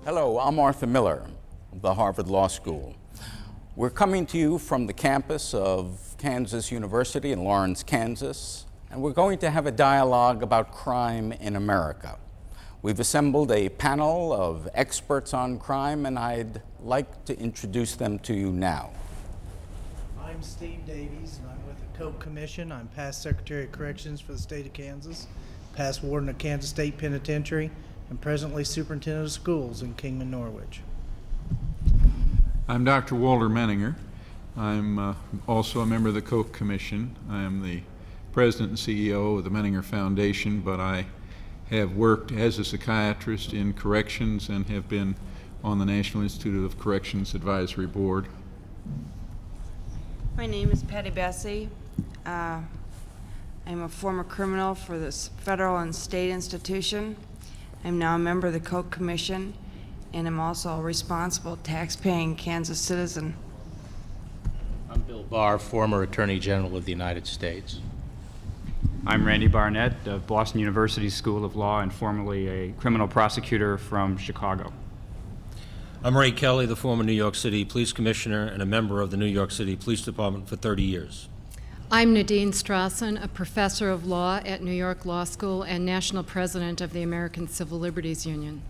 Hello, I'm Arthur Miller of the Harvard Law School. We're coming to you from the campus of Kansas University in Lawrence, Kansas, and we're going to have a dialogue about crime in America. We've assembled a panel of experts on crime, and I'd like to introduce them to you now. I'm Steve Davies, and I'm with the Koch Commission. I'm past Secretary of Corrections for the state of Kansas, past Warden of Kansas State Penitentiary, and presently Superintendent of Schools in Kingman, Norwich. I'm Dr. Walter Menninger. I'm also a member of the Koch Commission. I am the President and CEO of the Menninger Foundation, but I have worked as a psychiatrist in corrections and have been on the National Institute of Corrections Advisory Board. My name is Patty Bessie. I'm a former criminal for this federal and state institution. I'm now a member of the Koch Commission, and I'm also a responsible tax-paying Kansas citizen. I'm Bill Barr, former Attorney General of the United States. I'm Randy Barnett of Boston University School of Law and formerly a criminal prosecutor from Chicago. I'm Ray Kelly, the former New York City Police Commissioner and a member of the New York City Police Department for 30 years. I'm Nadine Strossen, a professor of law at New York Law School and national president of the American Civil Liberties Union.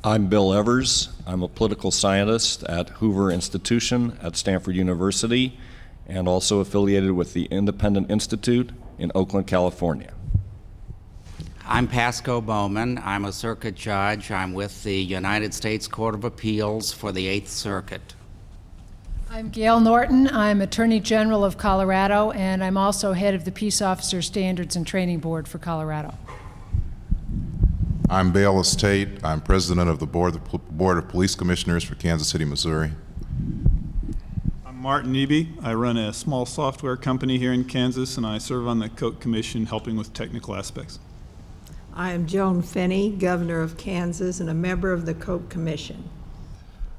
I'm Bill Evers. I'm a political scientist at Hoover Institution at Stanford University and also affiliated with the Independent Institute in Oakland, California. I'm Pasco Bowman. I'm a circuit judge. I'm with the United States Court of Appeals for the Eighth Circuit. I'm Gale Norton. I'm Attorney General of Colorado, and I'm also head of the Peace Officer Standards and Training Board for Colorado. I'm Bailus Tate. I'm president of the Board of Police Commissioners for Kansas City, Missouri. I'm Martin Eby. I run a small software company here in Kansas, and I serve on the Koch Commission helping with technical aspects. I am Joan Finney, governor of Kansas and a member of the Koch Commission.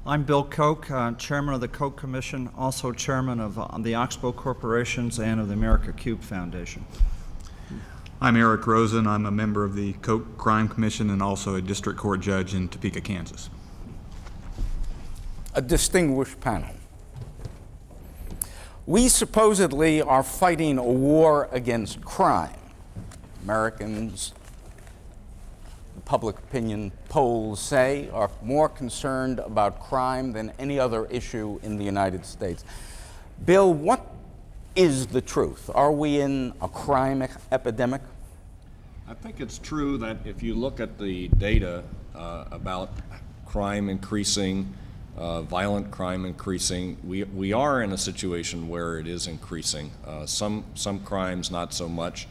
I'm Bill Koch, chairman of the Koch Commission, also chairman of the Oxbow Corporations and of the America Cube Foundation. I'm Eric Rosen. I'm a member of the Koch Crime Commission and also a district court judge in Topeka, Kansas. A distinguished panel. We supposedly are fighting a war against crime. Americans, public opinion polls say, are more concerned about crime than any other issue in the United States. Bill, what is the truth? Are we in a crime epidemic? I think it's true that if you look at the data about crime increasing, violent crime increasing, we are in a situation where it is increasing. Some crimes not so much.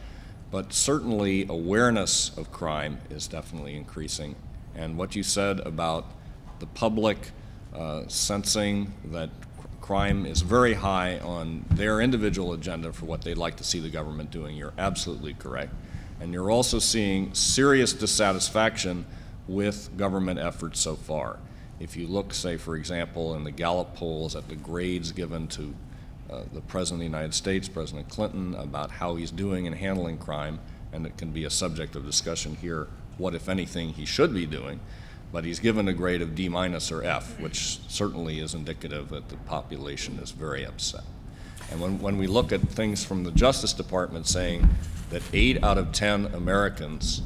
But certainly awareness of crime is definitely increasing. And what you said about the public sensing that crime is very high on their individual agenda for what they'd like to see the government doing, you're absolutely correct. And you're also seeing serious dissatisfaction with government efforts so far. If you look, say, for example, in the Gallup polls at the grades given to the President of the United States, President Clinton, about how he's doing in handling crime, and it can be a subject of discussion here, what, if anything, he should be doing. But he's given a grade of D- or F, which certainly is indicative that the population is very upset. And when we look at things from the Justice Department saying that 8 out of 10 Americans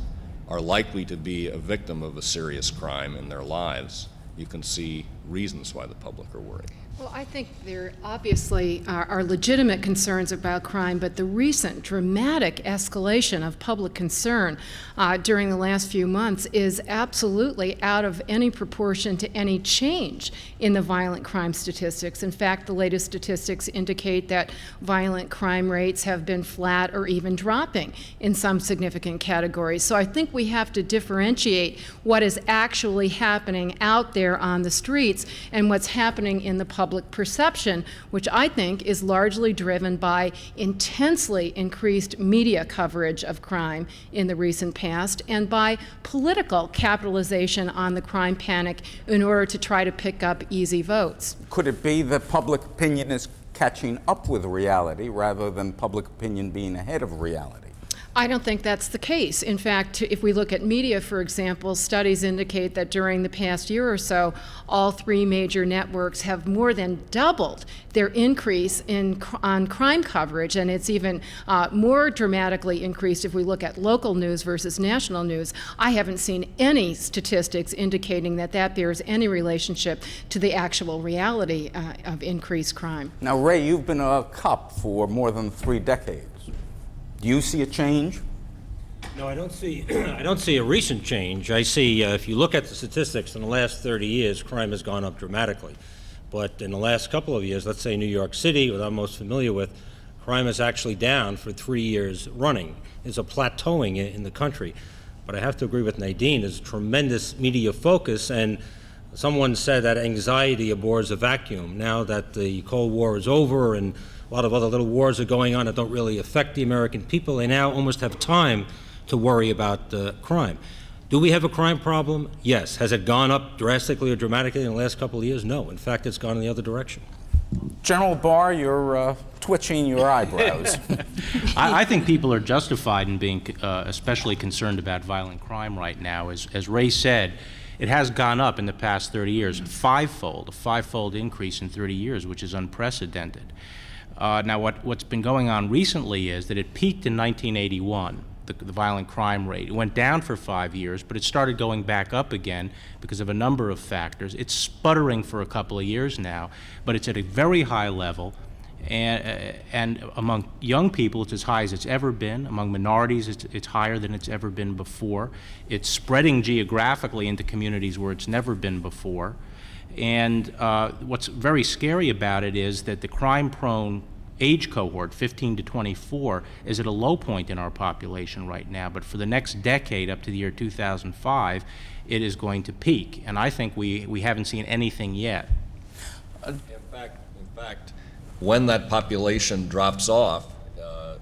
are likely to be a victim of a serious crime in their lives, you can see reasons why the public are worried. Well, I think there obviously are legitimate concerns about crime, but the recent dramatic escalation of public concern during the last few months is absolutely out of any proportion to any change in the violent crime statistics. In fact, the latest statistics indicate that violent crime rates have been flat or even dropping in some significant categories. So I think we have to differentiate what is actually happening out there on the streets and what's happening in the public perception, which I think is largely driven by intensely increased media coverage of crime in the recent past and by political capitalization on the crime panic in order to try to pick up easy votes. Could it be that public opinion is catching up with reality rather than public opinion being ahead of reality? I don't think that's the case. In fact, if we look at media, for example, studies indicate that during the past year or so, all three major networks have more than doubled their increase on crime coverage, and it's even more dramatically increased if we look at local news versus national news. I haven't seen any statistics indicating that that bears any relationship to the actual reality of increased crime. Now, Ray, you've been a cop for more than 3 decades. Do you see a change? No, I don't see. I don't see a recent change. I see, if you look at the statistics in the last 30 years, crime has gone up dramatically. But in the last couple of years, let's say New York City, what I'm most familiar with, crime is actually down for 3 years running. There's a plateauing in the country. But I have to agree with Nadine. There's tremendous media focus, and someone said that anxiety abhors a vacuum. Now that the Cold War is over and a lot of other little wars are going on that don't really affect the American people, they now almost have time to worry about crime. Do we have a crime problem? Yes. Has it gone up drastically or dramatically in the last couple of years? No. In fact, it's gone in the other direction. General Barr, you're twitching your eyebrows. I think people are justified in being especially concerned about violent crime right now. As Ray said, it has gone up in the past 30 years, a five-fold increase in 30 years, which is unprecedented. Now, what's been going on recently is that it peaked in 1981, the violent crime rate. It went down for 5 years, but it started going back up again because of a number of factors. It's sputtering for a couple of years now, but it's at a very high level. And among young people, it's as high as it's ever been. Among minorities, it's higher than it's ever been before. It's spreading geographically into communities where it's never been before. And what's very scary about it is that the crime-prone age cohort, 15 to 24, is at a low point in our population right now. But for the next decade, up to the year 2005, it is going to peak. And I think we haven't seen anything yet. In fact, when that population drops off,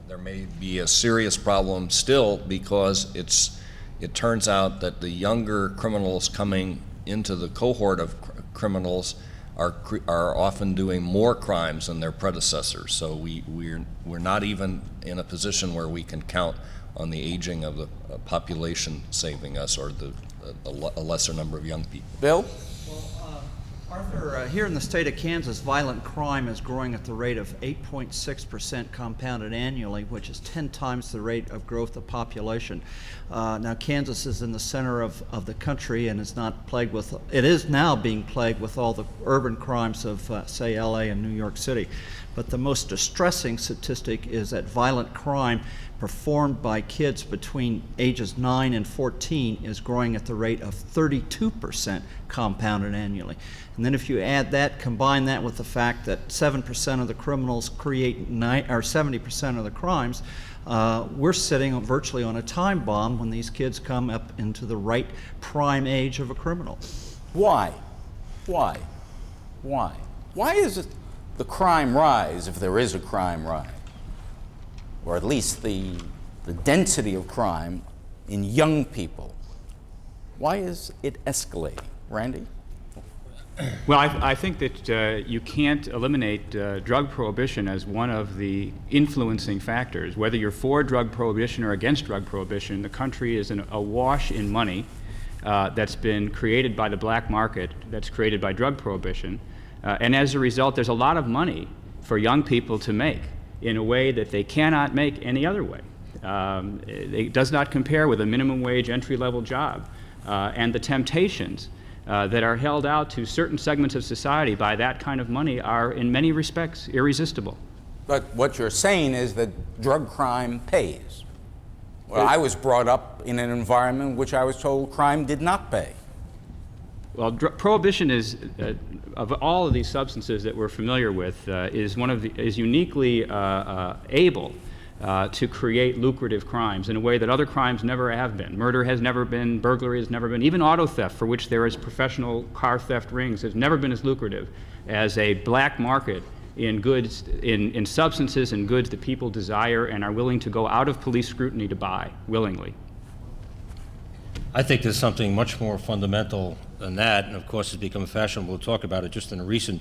there may be a serious problem still, because it turns out that the younger criminals coming into the cohort of criminals are often doing more crimes than their predecessors. So we're not even in a position where we can count on the aging of the population saving us, or a lesser number of young people. Bill? Arthur, here in the state of Kansas, violent crime is growing at the rate of 8.6% compounded annually, which is 10 times the rate of growth of population. Now, Kansas is in the center of the country and is not plagued with, it is now being plagued with all the urban crimes of, say, LA and New York City. But the most distressing statistic is that violent crime performed by kids between ages 9 and 14 is growing at the rate of 32% compounded annually. And then if you add that, combine that with the fact that 7% of the criminals create 70% of the crimes, we're sitting virtually on a time bomb when these kids come up into the right prime age of a criminal. Why? Why is it the crime rise, if there is a crime rise, or at least the density of crime in young people? Why is it escalating? Randy? Well, I think that you can't eliminate drug prohibition as one of the influencing factors. Whether you're for drug prohibition or against drug prohibition, the country is awash in money that's been created by the black market, that's created by drug prohibition. And as a result, there's a lot of money for young people to make in a way that they cannot make any other way. It does not compare with a minimum wage entry-level job. And the temptations that are held out to certain segments of society by that kind of money are, in many respects, irresistible. But what you're saying is that drug crime pays. Well, I was brought up in an environment in which I was told crime did not pay. Well, prohibition is, of all of these substances that we're familiar with, is uniquely able to create lucrative crimes in a way that other crimes never have been. Murder has never been, burglary has never been, even auto theft, for which there is professional car theft rings, has never been as lucrative as a black market in goods, in substances and goods that people desire and are willing to go out of police scrutiny to buy willingly. I think there's something much more fundamental than that, and of course it's become fashionable to talk about it just in recent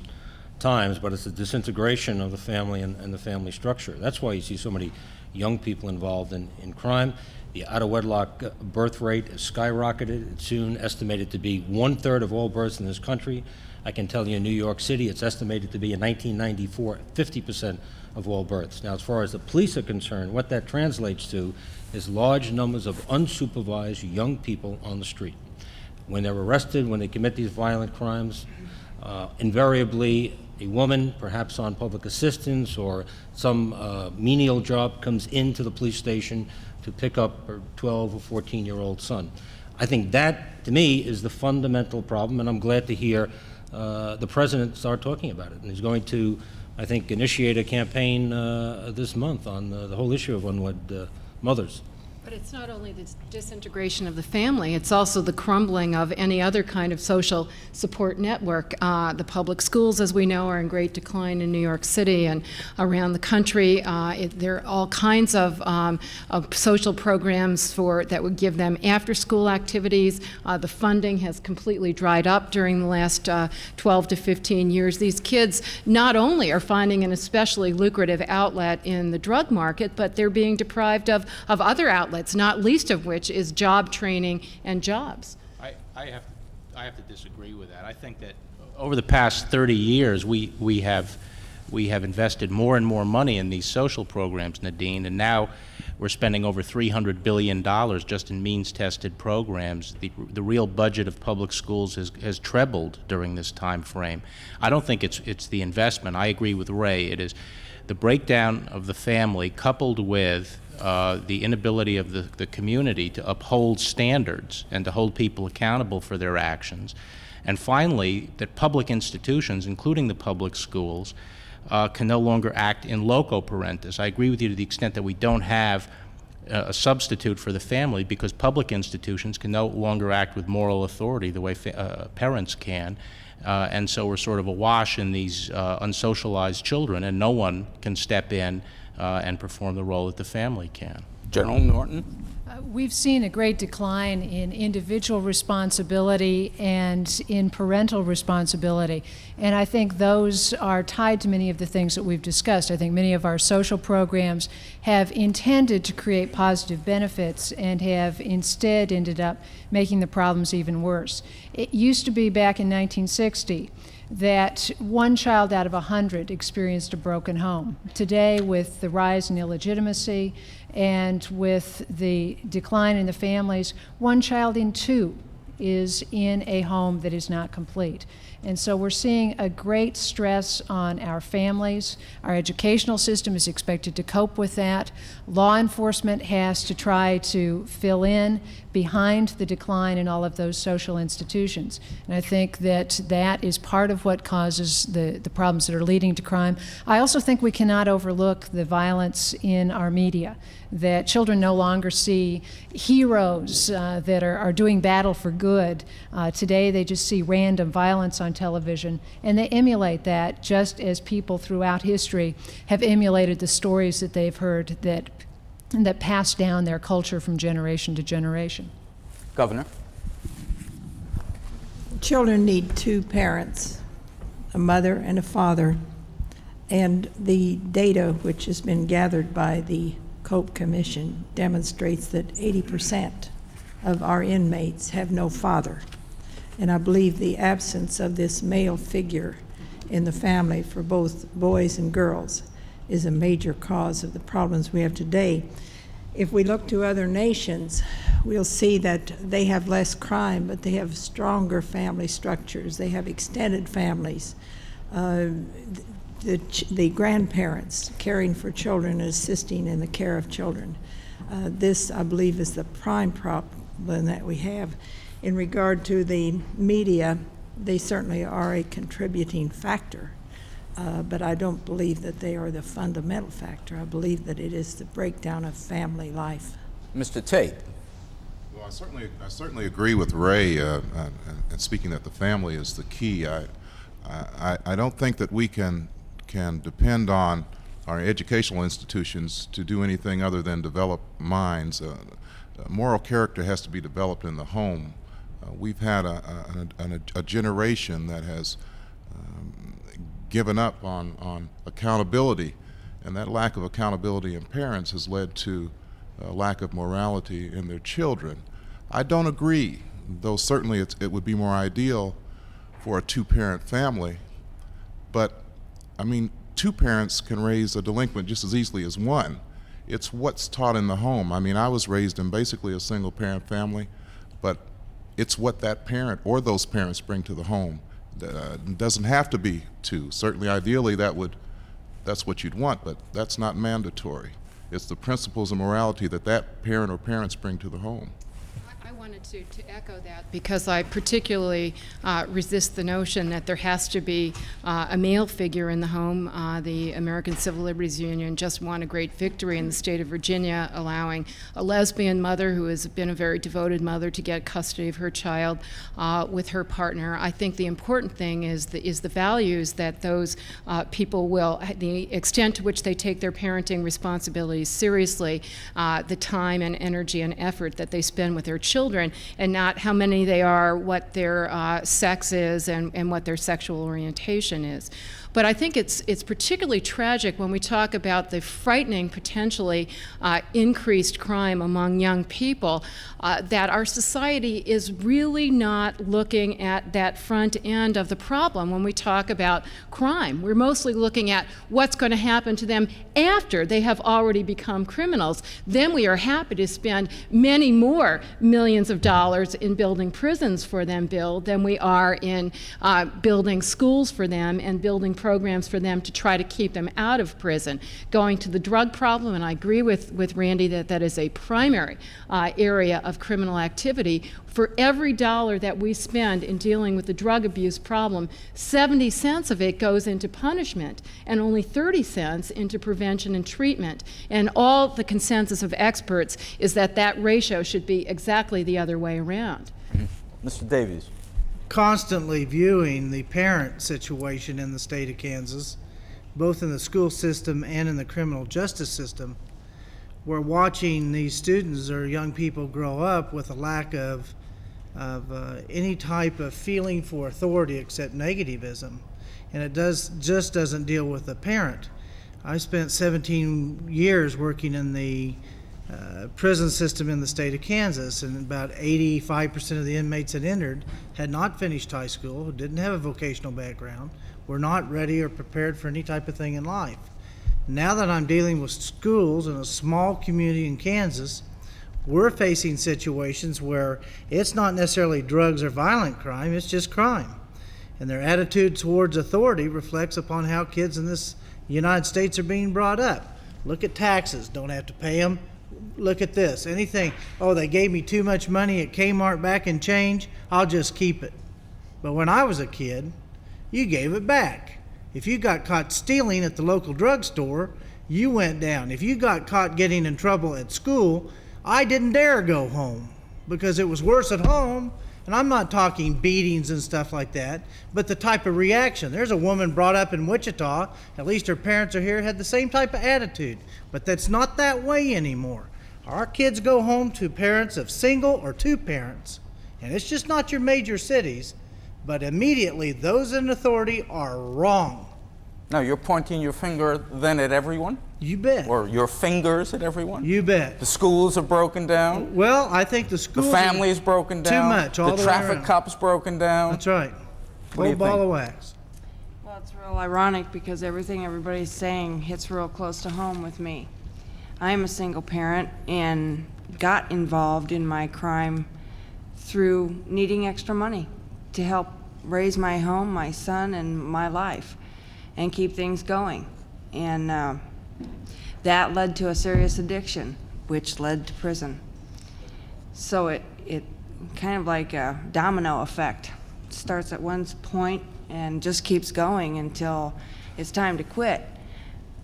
times, but it's the disintegration of the family and the family structure. That's why you see so many young people involved in crime. The out-of-wedlock birth rate has skyrocketed. It's soon estimated to be 1/3 of all births in this country. I can tell you in New York City, it's estimated to be in 1994, 50% of all births. Now, as far as the police are concerned, what that translates to is large numbers of unsupervised young people on the street. When they're arrested, when they commit these violent crimes, invariably a woman, perhaps on public assistance or some menial job, comes into the police station to pick up her 12 or 14-year-old son. I think that, to me, is the fundamental problem, and I'm glad to hear the President start talking about it. And he's going to, I think, initiate a campaign this month on the whole issue of unwed mothers. But it's not only the disintegration of the family, it's also the crumbling of any other kind of social support network. The public schools, as we know, are in great decline in New York City and around the country. There are all kinds of social programs that would give them after-school activities. The funding has completely dried up during the last 12 to 15 years. These kids not only are finding an especially lucrative outlet in the drug market, but they're being deprived of other outlets, not least of which is job training and jobs. I have to disagree with that. I think that over the past 30 years, we have invested more and more money in these social programs, Nadine, and now we're spending over $300 billion just in means-tested programs. The real budget of public schools has trebled during this time frame. I don't think it's the investment. I agree with Ray. It is the breakdown of the family coupled with the inability of the community to uphold standards and to hold people accountable for their actions. And finally, that public institutions, including the public schools, can no longer act in loco parentis. I agree with you to the extent that we don't have a substitute for the family, because public institutions can no longer act with moral authority the way parents can. And so we're sort of awash in these unsocialized children, and no one can step in and perform the role that the family can. General Norton? We've seen a great decline in individual responsibility and in parental responsibility. And I think those are tied to many of the things that we've discussed. I think many of our social programs have intended to create positive benefits and have instead ended up making the problems even worse. It used to be back in 1960 that 1 child out of 100 experienced a broken home. Today, with the rise in illegitimacy and with the decline in the families, 1 child in 2 is in a home that is not complete. And so we're seeing a great stress on our families. Our educational system is expected to cope with that. Law enforcement has to try to fill in behind the decline in all of those social institutions. And I think that that is part of what causes the problems that are leading to crime. I also think we cannot overlook the violence in our media, that children no longer see heroes that are doing battle for good. Today they just see random violence on television, and they emulate that just as people throughout history have emulated the stories that they've heard that pass down their culture from generation to generation. Governor? Children need 2 parents, a mother and a father, and the data which has been gathered by the Koch Commission demonstrates that 80% of our inmates have no father. And I believe the absence of this male figure in the family for both boys and girls is a major cause of the problems we have today. If we look to other nations, we'll see that they have less crime, but they have stronger family structures. They have extended families. The grandparents caring for children and assisting in the care of children. This, I believe, is the prime problem that we have. In regard to the media, they certainly are a contributing factor, but I don't believe that they are the fundamental factor. I believe that it is the breakdown of family life. Mr. Tate? Well, I certainly agree with Ray and speaking that the family is the key. I don't think that we can depend on our educational institutions to do anything other than develop minds. Moral character has to be developed in the home. We've had a generation that has given up on accountability And that lack of accountability in parents has led to a lack of morality in their children. I don't agree, though certainly it would be more ideal for a two-parent family, but I mean, two parents can raise a delinquent just as easily as one. It's what's taught in the home. I mean, I was raised in basically a single-parent family, but it's what that parent or those parents bring to the home. It doesn't have to be two. Certainly, ideally, that's what you'd want, but that's not mandatory. It's the principles of morality that parent or parents bring to the home. I wanted to echo that because I particularly resist the notion that there has to be a male figure in the home. The American Civil Liberties Union just won a great victory in the state of Virginia, allowing a lesbian mother who has been a very devoted mother to get custody of her child with her partner. I think the important thing is the values that those people will, the extent to which they take their parenting responsibilities seriously, the time and energy and effort that they spend with their children, and not how many they are, what their sex is, and what their sexual orientation is. But I think it's particularly tragic when we talk about the frightening, potentially increased crime among young people, that our society is really not looking at that front end of the problem when we talk about crime. We're mostly looking at what's going to happen to them after they have already become criminals. Then we are happy to spend many more millions of dollars in building prisons for them, Bill, than we are in building schools for them and building programs for them to try to keep them out of prison. Going to the drug problem, and I agree with Randy that is a primary area of criminal activity. For every dollar that we spend in dealing with the drug abuse problem, 70 cents of it goes into punishment and only 30 cents into prevention and treatment. And all the consensus of experts is that ratio should be exactly the other way around. Mr. Davies. Constantly viewing the parent situation in the state of Kansas, both in the school system and in the criminal justice system. We're watching these students or young people grow up with a lack of any type of feeling for authority except negativism, and it just doesn't deal with the parent. I spent 17 years working in the prison system in the state of Kansas, and about 85% of the inmates that entered had not finished high school, didn't have a vocational background, were not ready or prepared for any type of thing in life. Now that I'm dealing with schools in a small community in Kansas, we're facing situations where it's not necessarily drugs or violent crime, it's just crime. And their attitude towards authority reflects upon how kids in this United States are being brought up. Look at taxes, don't have to pay them. Look at this, anything, oh, they gave me too much money at Kmart back in change, I'll just keep it. But when I was a kid, you gave it back. If you got caught stealing at the local drugstore, you went down. If you got caught getting in trouble at school, I didn't dare go home because it was worse at home. And I'm not talking beatings and stuff like that, but the type of reaction. There's a woman brought up in Wichita, at least her parents are here, had the same type of attitude, but that's not that way anymore. Our kids go home to parents of single or two parents, and it's just not your major cities, but immediately those in authority are wrong. Now, you're pointing your finger then at everyone? You bet. Or your fingers at everyone? You bet. The schools are broken down? Well, I think the schools The family's broken down? Too much, all the way traffic around. cop's broken down? That's right. What do you Full ball think? of wax. Well, it's real ironic because everything everybody's saying hits real close to home with me. I am a single parent and got involved in my crime through needing extra money to help raise my home, my son, and my life, and keep things going. And that led to a serious addiction, which led to prison. So it kind of like a domino effect. It starts at one point and just keeps going until it's time to quit.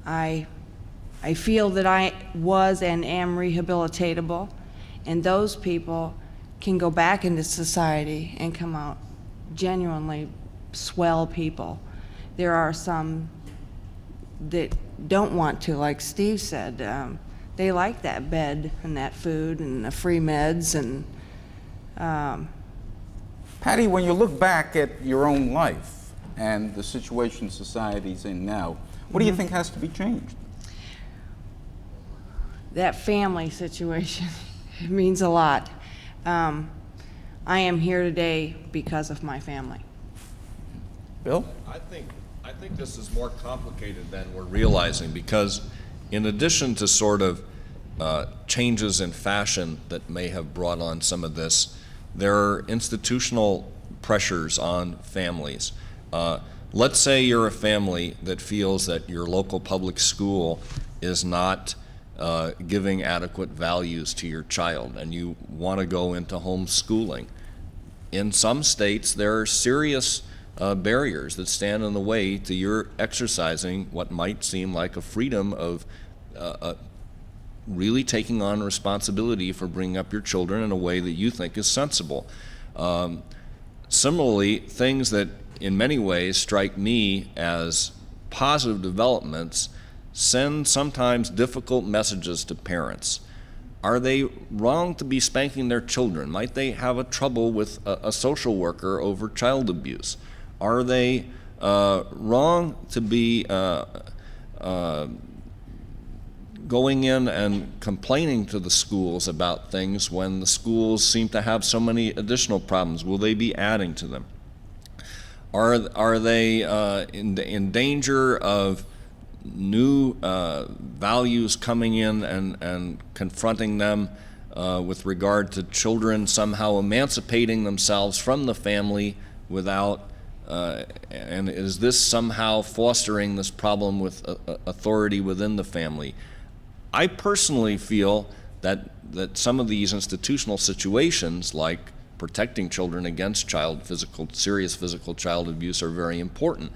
I feel that I was and am rehabilitatable, and those people can go back into society and come out genuinely swell people. There are some that don't want to, like Steve said. They like that bed and that food and the free meds and Patty, when you look back at your own life and the situation society's in now, what do you think has to be changed? that family situation means a lot. I am here today because of my family. Bill? I think this is more complicated than we're realizing, because in addition to sort of changes in fashion that may have brought on some of this, there are institutional pressures on families. Let's say you're a family that feels that your local public school is not giving adequate values to your child, and you want to go into homeschooling. In some states, there are serious barriers that stand in the way to your exercising what might seem like a freedom of really taking on responsibility for bringing up your children in a way that you think is sensible. Similarly, things that in many ways strike me as positive developments send sometimes difficult messages to parents. Are they wrong to be spanking their children? Might they have a trouble with a social worker over child abuse? Are they wrong to be going in and complaining to the schools about things when the schools seem to have so many additional problems? Will they be adding to them? Are they in danger of new values coming in and confronting them with regard to children somehow emancipating themselves from the family without, and is this somehow fostering this problem with authority within the family? I personally feel that some of these institutional situations, like protecting children against serious physical child abuse, are very important.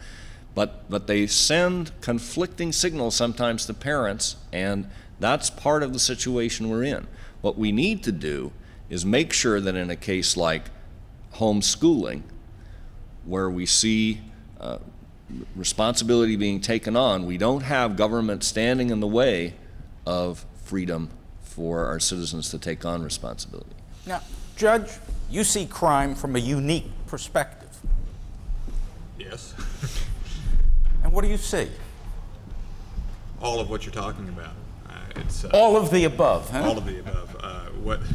But they send conflicting signals sometimes to parents, and that's part of the situation we're in. What we need to do is make sure that in a case like homeschooling, where we see responsibility being taken on, we don't have government standing in the way of freedom for our citizens to take on responsibility. Now, Judge, you see crime from a unique perspective. Yes. And what do you see? All of what you're talking about. It's all of the above, huh? All of the above.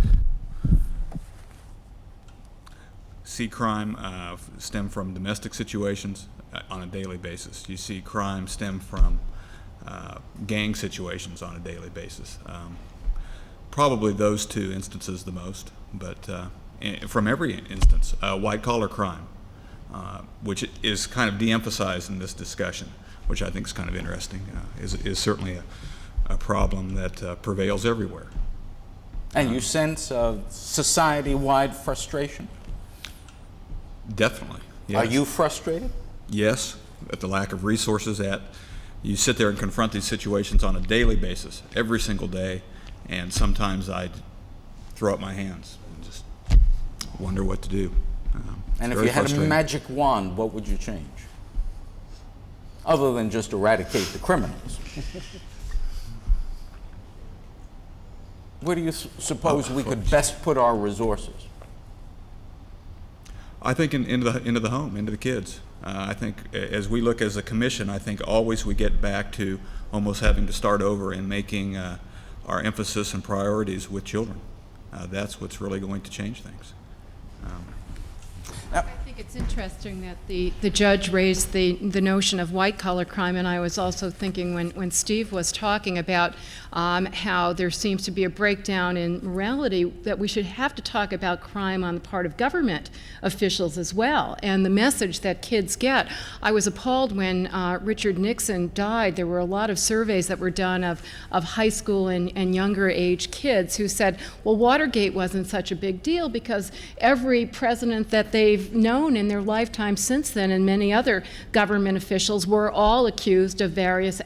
See crime stem from domestic situations on a daily basis. You see crime stem from gang situations on a daily basis. Probably those two instances the most, but from every instance, white-collar crime, which is kind of de-emphasized in this discussion, which I think is kind of interesting, is certainly a problem that prevails everywhere. And you sense society-wide frustration? Definitely, yes. Are you frustrated? Yes, at the lack of resources. You sit there and confront these situations on a daily basis, every single day, and sometimes I throw up my hands and just wonder what to do. And if you had a magic wand, what would you change? Other than just eradicate the criminals. Where do you suppose we could best put our resources? I think into the home, into the kids. I think as we look as a commission, I think always we get back to almost having to start over and making our emphasis and priorities with children. That's what's really going to change things. I think it's interesting that the judge raised the notion of white-collar crime, and I was also thinking when Steve was talking about how there seems to be a breakdown in morality, that we should have to talk about crime on the part of government officials as well, and the message that kids get. I was appalled when Richard Nixon died. There were a lot of surveys that were done of high school and younger age kids who said, well, Watergate wasn't such a big deal because every president that they've known in their lifetime since then, and many other government officials, were all accused of various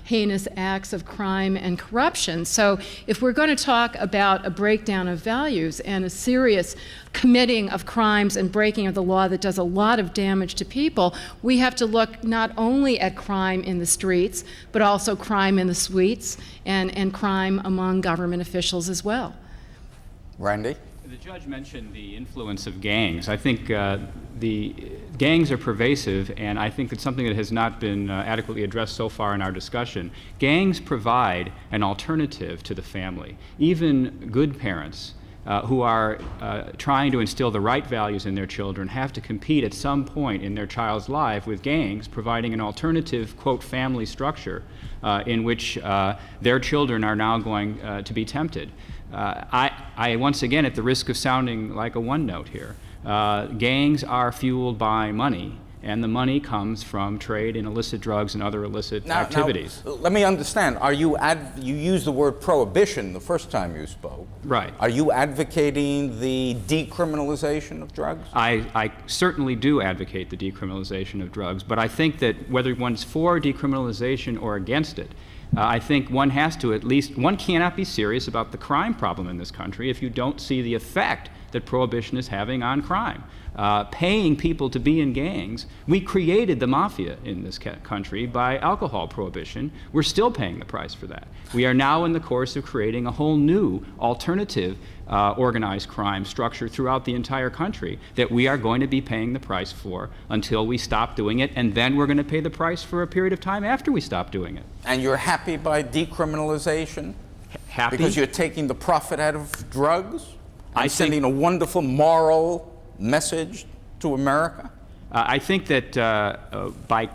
heinous acts of crime and corruption. So if we're going to talk about a breakdown of values and a serious committing of crimes and breaking of the law that does a lot of damage to people, we have to look not only at crime in the streets, but also crime in the suites and crime among government officials as well. Randy? The judge mentioned the influence of gangs. I think the gangs are pervasive, and I think it's something that has not been adequately addressed so far in our discussion. Gangs provide an alternative to the family. Even good parents who are trying to instill the right values in their children have to compete at some point in their child's life with gangs providing an alternative, quote, family structure in which their children are now going to be tempted. I once again, at the risk of sounding like a one note here, gangs are fueled by money, and the money comes from trade in illicit drugs and other illicit activities. Now, let me understand. Are you you used the word prohibition the first time you spoke. Right. Are you advocating the decriminalization of drugs? I certainly do advocate the decriminalization of drugs, but I think that whether one's for decriminalization or against it, I think one has to one cannot be serious about the crime problem in this country if you don't see the effect that prohibition is having on crime. Paying people to be in gangs, we created the mafia in this country by alcohol prohibition. We're still paying the price for that. We are now in the course of creating a whole new alternative organized crime structure throughout the entire country that we are going to be paying the price for until we stop doing it, and then we're going to pay the price for a period of time after we stop doing it. And you're happy by decriminalization? Happy? Because you're taking the profit out of drugs and sending a wonderful moral message to America? I think that by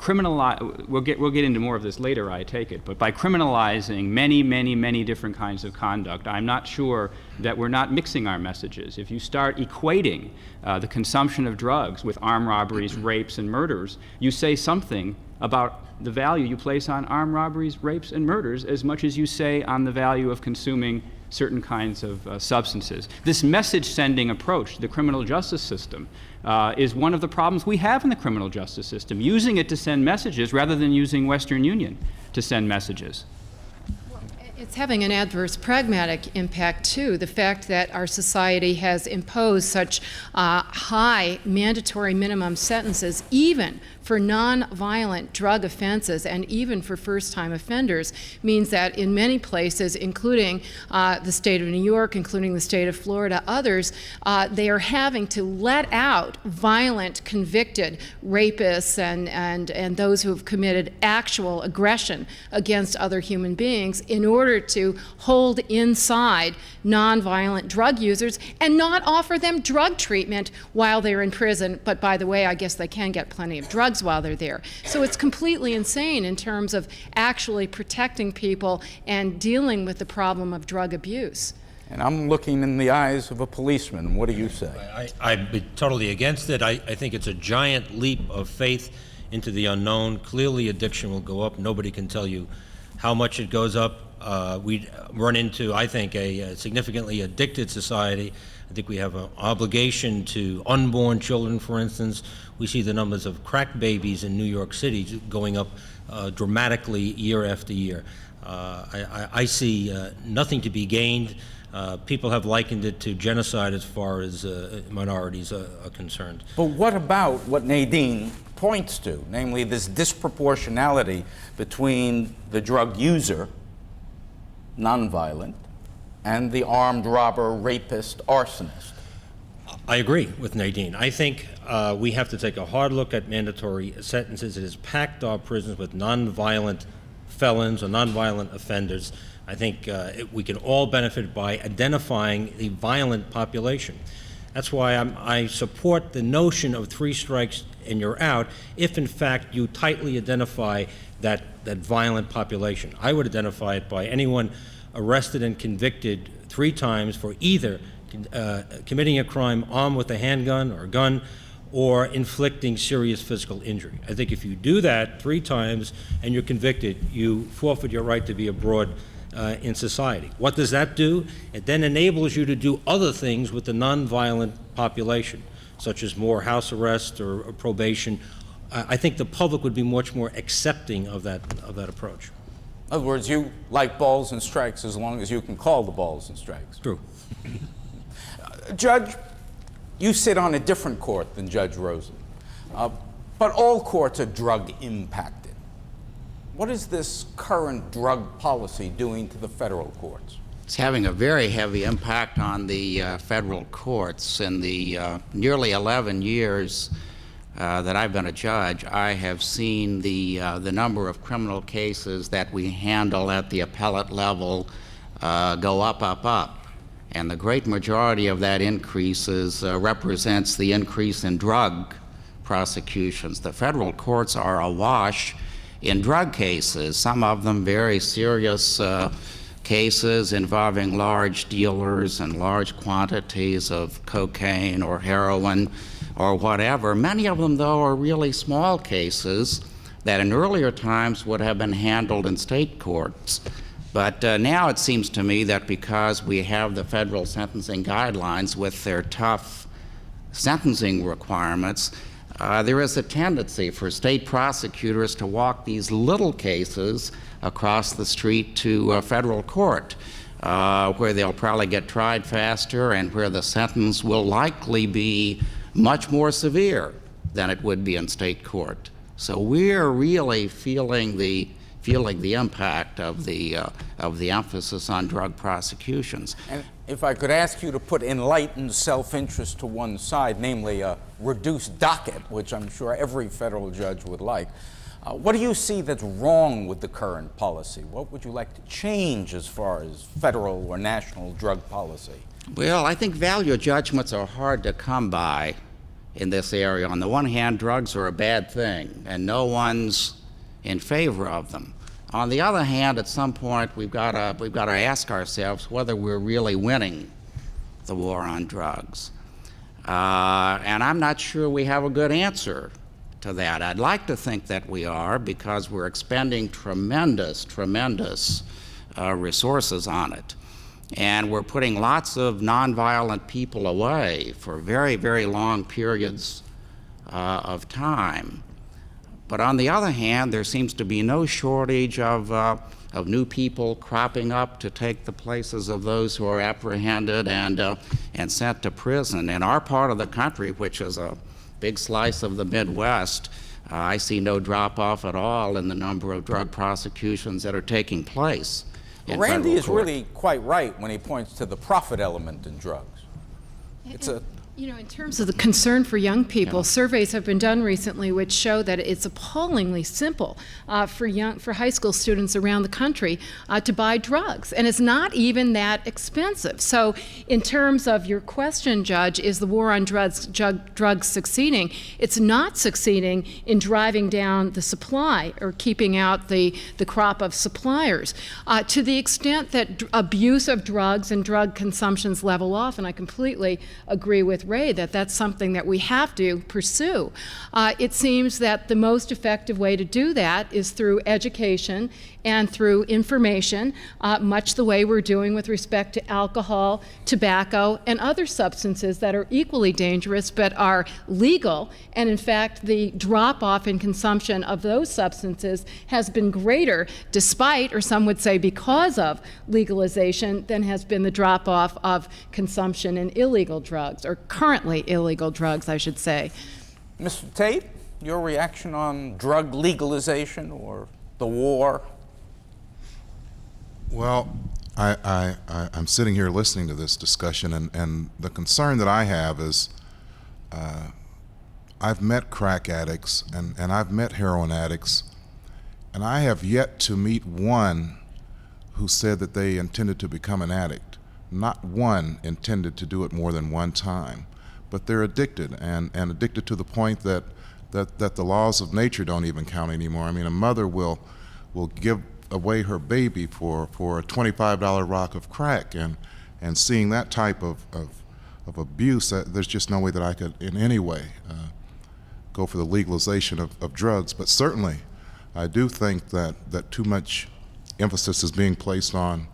we'll get into more of this later, I take it, but by criminalizing many different kinds of conduct, I'm not sure that we're not mixing our messages. If you start equating the consumption of drugs with armed robberies, rapes, and murders, you say something about the value you place on armed robberies, rapes, and murders as much as you say on the value of consuming certain kinds of substances. This message-sending approach to the criminal justice system is one of the problems we have in the criminal justice system, using it to send messages rather than using Western Union to send messages. It's having an adverse pragmatic impact, too. The fact that our society has imposed such high mandatory minimum sentences, even for non-violent drug offenses and even for first-time offenders, means that in many places, including the state of New York, including the state of Florida, others, they are having to let out violent convicted rapists and those who have committed actual aggression against other human beings in order to hold inside non-violent drug users and not offer them drug treatment while they're in prison. But by the way, I guess they can get plenty of drugs while they're there. So it's completely insane in terms of actually protecting people and dealing with the problem of drug abuse. And I'm looking in the eyes of a policeman. What do you say? I'd be totally against it. I think it's a giant leap of faith into the unknown. Clearly addiction will go up. Nobody can tell you how much it goes up. We run into, I think, a significantly addicted society. I think we have an obligation to unborn children, for instance. We see the numbers of crack babies in New York City going up dramatically year after year. I see nothing to be gained. People have likened it to genocide as far as minorities are concerned. But what about what Nadine points to, namely this disproportionality between the drug user, nonviolent, and the armed robber, rapist, arsonist? I agree with Nadine. I think we have to take a hard look at mandatory sentences. It has packed our prisons with nonviolent felons or nonviolent offenders. I think we can all benefit by identifying the violent population. That's why I support the notion of 3 strikes and you're out if, in fact, you tightly identify that violent population. I would identify it by anyone arrested and convicted 3 times for either committing a crime armed with a handgun or a gun or inflicting serious physical injury. I think if you do that 3 times and you're convicted, you forfeit your right to be abroad in society. What does that do? It then enables you to do other things with the nonviolent population, such as more house arrest or probation. I think the public would be much more accepting of that approach. In other words, you like balls and strikes as long as you can call the balls and strikes. True. Judge, you sit on a different court than Judge Rosen, but all courts are drug impacted. What is this current drug policy doing to the federal courts? It's having a very heavy impact on the federal courts. In the nearly 11 years that I've been a judge, I have seen the number of criminal cases that we handle at the appellate level go up, up, up. And the great majority of that increase represents the increase in drug prosecutions. The federal courts are awash in drug cases, some of them very serious cases involving large dealers and large quantities of cocaine or heroin or whatever. Many of them, though, are really small cases that in earlier times would have been handled in state courts. But now it seems to me that because we have the federal sentencing guidelines with their tough sentencing requirements, there is a tendency for state prosecutors to walk these little cases across the street to a federal court, where they'll probably get tried faster and where the sentence will likely be much more severe than it would be in state court. So we're really feeling the impact of the emphasis on drug prosecutions. And if I could ask you to put enlightened self-interest to one side, namely a reduced docket, which I'm sure every federal judge would like, what do you see that's wrong with the current policy? What would you like to change as far as federal or national drug policy? Well, I think value judgments are hard to come by in this area. On the one hand, drugs are a bad thing, and no one's in favor of them. On the other hand, at some point, we've got to ask ourselves whether we're really winning the war on drugs. And I'm not sure we have a good answer to that. I'd like to think that we are, because we're expending tremendous resources on it. And we're putting lots of nonviolent people away for very, very long periods of time. But on the other hand, there seems to be no shortage of new people cropping up to take the places of those who are apprehended and sent to prison. In our part of the country, which is a big slice of the Midwest, I see no drop-off at all in the number of drug prosecutions that are taking place. Randy is really quite right when he points to the profit element in drugs. It's a You know, in terms of the concern for young people, surveys have been done recently which show that it's appallingly simple for high school students around the country to buy drugs, and it's not even that expensive. So in terms of your question, Judge, is the war on drugs succeeding? It's not succeeding in driving down the supply or keeping out the crop of suppliers. To the extent that abuse of drugs and drug consumptions level off, and I completely agree with Ray that that's something that we have to pursue. It seems that the most effective way to do that is through education and through information, much the way we're doing with respect to alcohol, tobacco, and other substances that are equally dangerous but are legal. And in fact, the drop-off in consumption of those substances has been greater despite, or some would say because of, legalization than has been the drop-off of consumption in illegal drugs, or currently illegal drugs, I should say. Mr. Tate, your reaction on drug legalization or the war? Well, I'm sitting here listening to this discussion, and the concern that I have is I've met crack addicts and I've met heroin addicts, and I have yet to meet one who said that they intended to become an addict. Not one intended to do it more than one time, but they're addicted, and addicted to the point that the laws of nature don't even count anymore. I mean, a mother will give away her baby for a $25 rock of crack, and seeing that type of abuse, there's just no way that I could in any way go for the legalization of drugs. But certainly I do think that too much emphasis is being placed on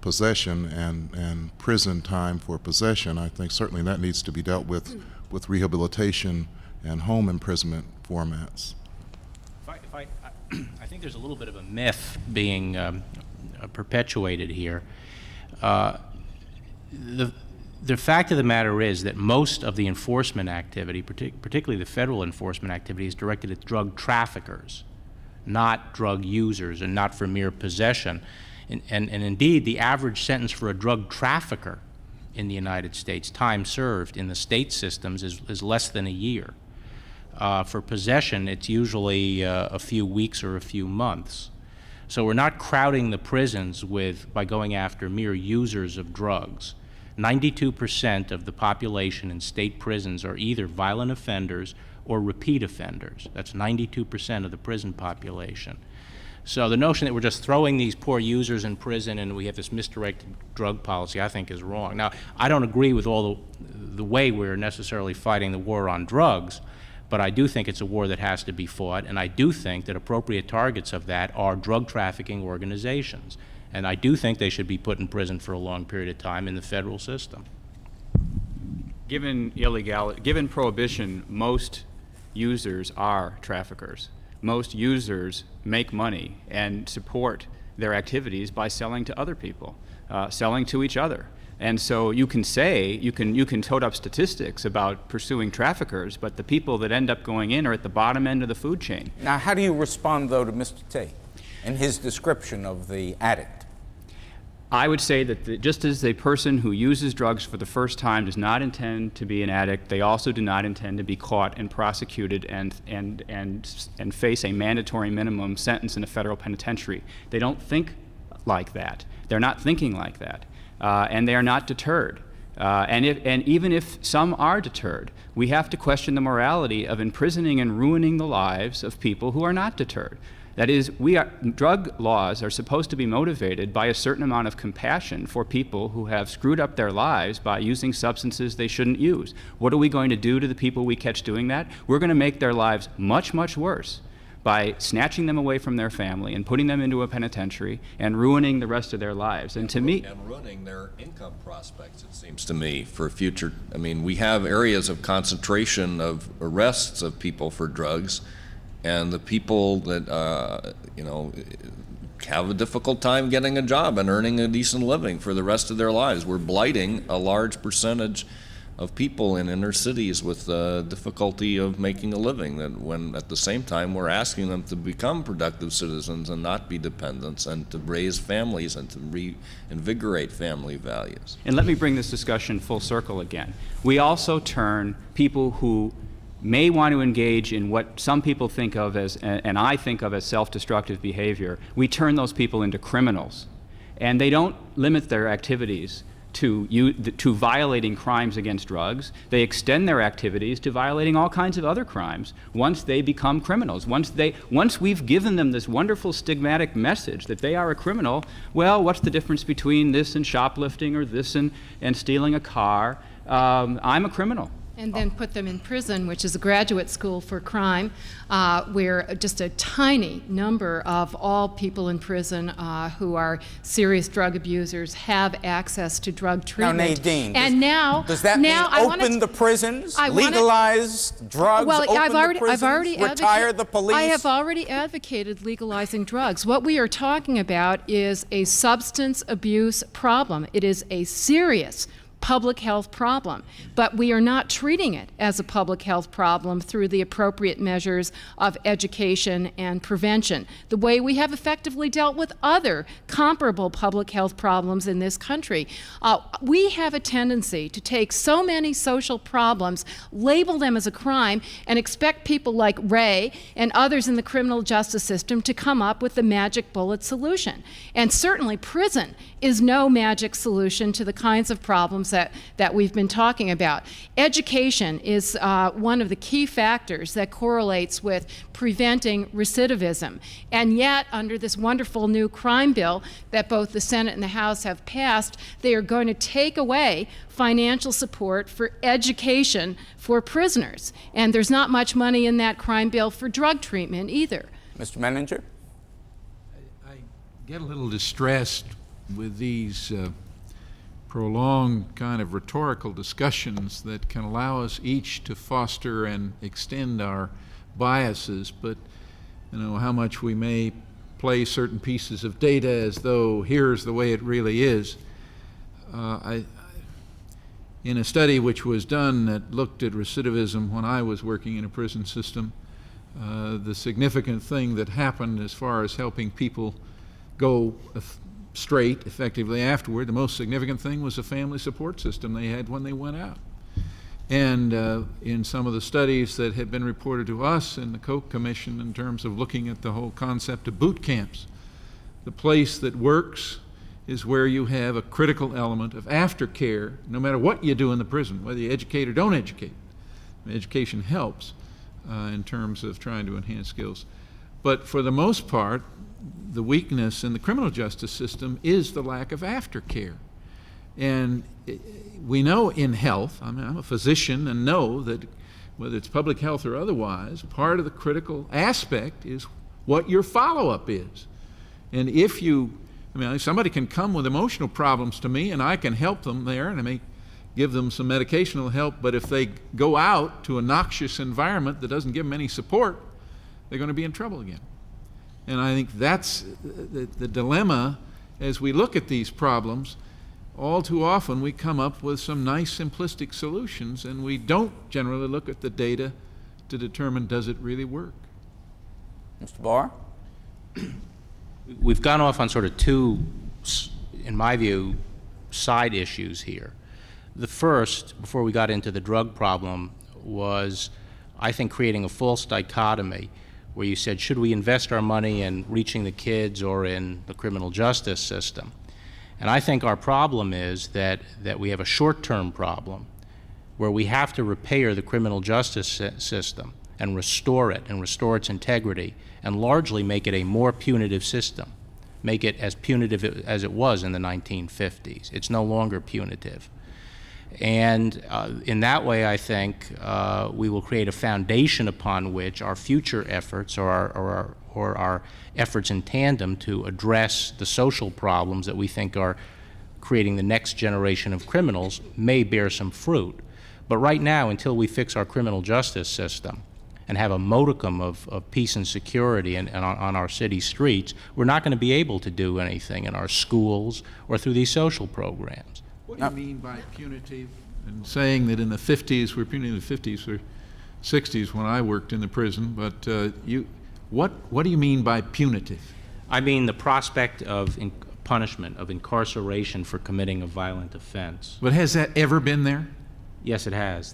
possession and prison time for possession. I think certainly that needs to be dealt with rehabilitation and home imprisonment formats. I think there's a little bit of a myth being perpetuated here. The fact of the matter is that most of the enforcement activity, particularly the federal enforcement activity, is directed at drug traffickers, not drug users, and not for mere possession. And indeed, the average sentence for a drug trafficker in the United States, time served in the state systems, is less than a year. For possession, it's usually a few weeks or a few months. So we're not crowding the prisons by going after mere users of drugs. 92% of the population in state prisons are either violent offenders or repeat offenders. That's 92% of the prison population. So the notion that we're just throwing these poor users in prison and we have this misdirected drug policy, I think, is wrong. Now, I don't agree with all the way we're necessarily fighting the war on drugs, but I do think it's a war that has to be fought, and I do think that appropriate targets of that are drug trafficking organizations. And I do think they should be put in prison for a long period of time in the federal system. Given prohibition, most users are traffickers. Most users make money and support their activities by selling to other people, selling to each other. And so you can say, you can tote up statistics about pursuing traffickers, but the people that end up going in are at the bottom end of the food chain. Now, how do you respond, though, to Mr. Tate and his description of the addict? I would say that just as a person who uses drugs for the first time does not intend to be an addict, they also do not intend to be caught and prosecuted and face a mandatory minimum sentence in a federal penitentiary. They don't think like that. They're not thinking like that. And they are not deterred. And even if some are deterred, we have to question the morality of imprisoning and ruining the lives of people who are not deterred. That is, drug laws are supposed to be motivated by a certain amount of compassion for people who have screwed up their lives by using substances they shouldn't use. What are we going to do to the people we catch doing that? We're going to make their lives much, much worse by snatching them away from their family and putting them into a penitentiary and ruining the rest of their lives. And to me, and ruining their income prospects, it seems to me, for future. I mean, we have areas of concentration of arrests of people for drugs, and the people that have a difficult time getting a job and earning a decent living for the rest of their lives. We're blighting a large percentage of people in inner cities with difficulty of making a living, that when at the same time we're asking them to become productive citizens and not be dependents, and to raise families and to reinvigorate family values. And let me bring this discussion full circle again. We also turn people who may want to engage in what some people think of as, and I think of as, self-destructive behavior. We turn those people into criminals. And they don't limit their activities to violating crimes against drugs. They extend their activities to violating all kinds of other crimes once they become criminals. Once we've given them this wonderful stigmatic message that they are a criminal, well, what's the difference between this and shoplifting, or this and stealing a car? I'm a criminal. And then put them in prison, which is a graduate school for crime, where just a tiny number of all people in prison who are serious drug abusers have access to drug treatment. Now, Nadine, does that mean open the prisons, legalize drugs, retire the police? I have already advocated legalizing drugs. What we are talking about is a substance abuse problem. It is a serious public health problem, but we are not treating it as a public health problem through the appropriate measures of education and prevention, the way we have effectively dealt with other comparable public health problems in this country. We have a tendency to take so many social problems, label them as a crime, and expect people like Ray and others in the criminal justice system to come up with the magic bullet solution. And certainly prison is no magic solution to the kinds of problems that we've been talking about. Education is one of the key factors that correlates with preventing recidivism. And yet, under this wonderful new crime bill that both the Senate and the House have passed, they are going to take away financial support for education for prisoners. And there's not much money in that crime bill for drug treatment either. Mr. Menninger? I get a little distressed with these prolonged kind of rhetorical discussions that can allow us each to foster and extend our biases, but how much we may play certain pieces of data as though here's the way it really is. In a study which was done that looked at recidivism when I was working in a prison system, the significant thing that happened as far as helping people go straight effectively afterward. The most significant thing was the family support system they had when they went out. And in some of the studies that had been reported to us in the Koch Commission in terms of looking at the whole concept of boot camps, the place that works is where you have a critical element of aftercare, no matter what you do in the prison, whether you educate or don't educate. Education helps in terms of trying to enhance skills. But for the most part, the weakness in the criminal justice system is the lack of aftercare. And we know in health, I mean, I'm a physician and know that whether it's public health or otherwise, part of the critical aspect is what your follow-up is. And if you, I mean, somebody can come with emotional problems to me and I can help them there and I may give them some medicational help, but if they go out to a noxious environment that doesn't give them any support, they're going to be in trouble again. And I think that's the dilemma as we look at these problems. All too often we come up with some nice simplistic solutions and we don't generally look at the data to determine does it really work. Mr. Barr? We've gone off on sort of two, in my view, side issues here. The first, before we got into the drug problem, was, I think, creating a false dichotomy where you said, should we invest our money in reaching the kids or in the criminal justice system? And I think our problem is that we have a short-term problem where we have to repair the criminal justice system and restore it and restore its integrity and largely make it a more punitive system, make it as punitive as it was in the 1950s. It's no longer punitive. And in that way, I think we will create a foundation upon which our future efforts or our efforts in tandem to address the social problems that we think are creating the next generation of criminals may bear some fruit. But right now, until we fix our criminal justice system and have a modicum of peace and security on our city streets, we're not going to be able to do anything in our schools or through these social programs. What do you mean by punitive? And saying that in the 50s, we're punitive in the 50s or 60s when I worked in the prison, but what do you mean by punitive? I mean the prospect of punishment, of incarceration for committing a violent offense. But has that ever been there? Yes, it has.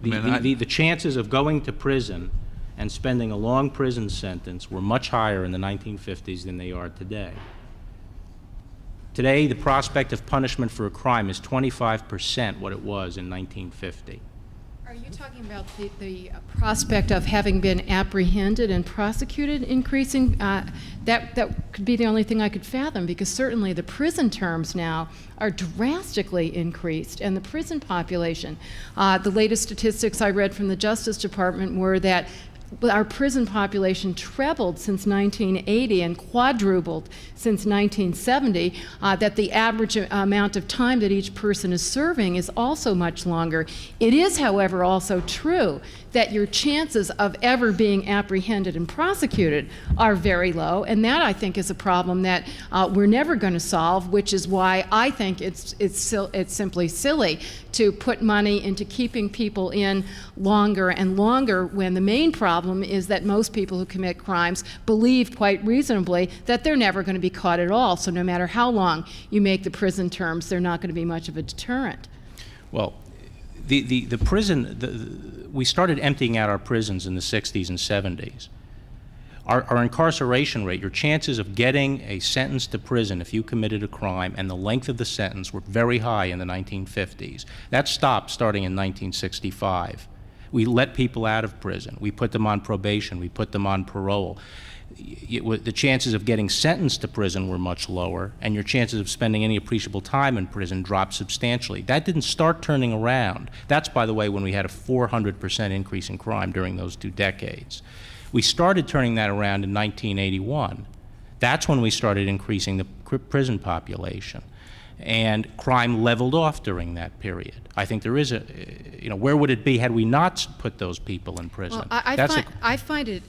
The chances of going to prison and spending a long prison sentence were much higher in the 1950s than they are today. Today, the prospect of punishment for a crime is 25% what it was in 1950. Are you talking about the prospect of having been apprehended and prosecuted increasing? That could be the only thing I could fathom, because certainly the prison terms now are drastically increased, and the prison population. The latest statistics I read from the Justice Department were that our prison population trebled since 1980 and quadrupled since 1970, that the average amount of time that each person is serving is also much longer. It is, however, also true that your chances of ever being apprehended and prosecuted are very low, and that, I think, is a problem that we're never going to solve, which is why I think it's simply silly to put money into keeping people in longer and longer when the main problem is that most people who commit crimes believe quite reasonably that they're never going to be caught at all. So no matter how long you make the prison terms, they're not going to be much of a deterrent. Well, the prison, we started emptying out our prisons in the 60s and 70s. Our incarceration rate, your chances of getting a sentence to prison if you committed a crime and the length of the sentence were very high in the 1950s. That stopped starting in 1965. We let people out of prison. We put them on probation. We put them on parole. The chances of getting sentenced to prison were much lower, and your chances of spending any appreciable time in prison dropped substantially. That didn't start turning around. That's, by the way, when we had a 400% increase in crime during those 2 decades. We started turning that around in 1981. That's when we started increasing the prison population. and crime leveled off during that period. I think there is where would it be had we not put those people in prison? Well, I find it